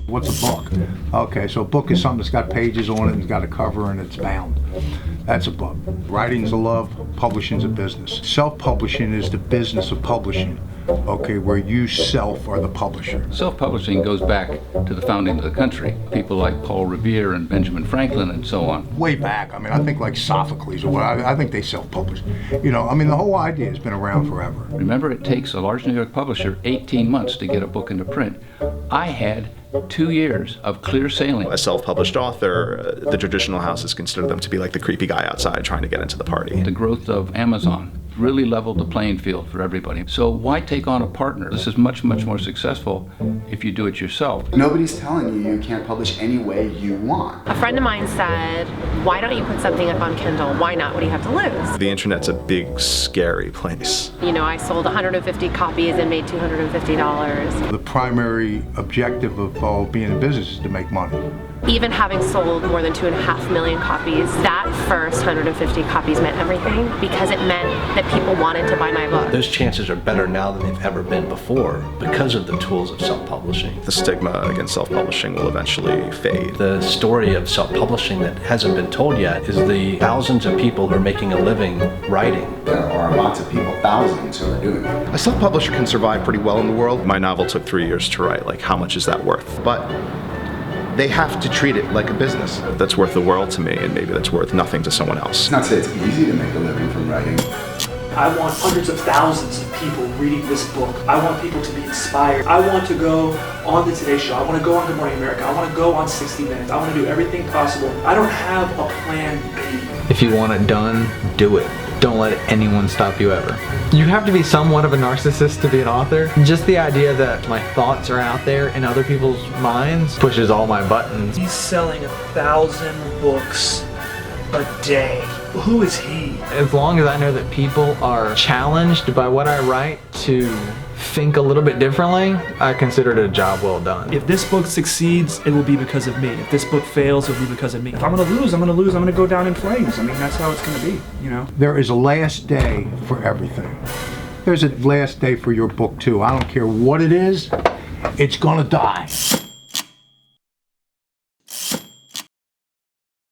What's a book? Okay, so a book is something that's got pages on it and it's got a cover and it's bound. That's a book. Writing's a love, publishing's a business. Self-publishing is the business of publishing, okay, where you self are the publisher. Self-publishing goes back to the founding of the country. People like Paul Revere and Benjamin Franklin and so on. Way back, I mean, I think like Sophocles or what, I think they self-published. You know, I mean, the whole idea has been around forever. Remember, it takes a large New York publisher 18 months to get a book into print. I had 2 years of clear sailing. A self-published author, the traditional houses consider them to be like the creepy guy outside trying to get into the party. The growth of Amazon really leveled the playing field for everybody. So why take on a partner? This is much, much more successful if you do it yourself. Nobody's telling you you can't publish any way you want. A friend of mine said, why don't you put something up on Kindle? Why not? What do you have to lose? The internet's a big, scary place. You know, I sold 150 copies and made $250. The primary objective of being in business is to make money. Even having sold more than 2.5 million copies, that first 150 copies meant everything because it meant that people wanted to buy my book. Those chances are better now than they've ever been before because of the tools of self-publishing. The stigma against self-publishing will eventually fade. The story of self-publishing that hasn't been told yet is the thousands of people who are making a living writing. There are lots of people, thousands, who are doing it. A self-publisher can survive pretty well in the world. My novel took 3 years to write. Like, how much is that worth? But they have to treat it like a business. That's worth the world to me, and maybe that's worth nothing to someone else. It's not to say it's easy to make a living from writing. I want hundreds of thousands of people reading this book. I want people to be inspired. I want to go on the Today Show. I want to go on Good Morning America. I want to go on 60 Minutes. I want to do everything possible. I don't have a plan B. If you want it done, do it. Don't let anyone stop you ever. You have to be somewhat of a narcissist to be an author. Just the idea that my thoughts are out there in other people's minds pushes all my buttons. He's selling 1,000 books a day. Who is he? As long as I know that people are challenged by what I write to think a little bit differently, I consider it a job well done. If this book succeeds, it will be because of me. If this book fails, it will be because of me. If I'm gonna lose, I'm gonna lose. I'm gonna go down in flames. I mean, that's how it's gonna be, you know? There is a last day for everything. There's a last day for your book too. I don't care what it is, it's gonna die.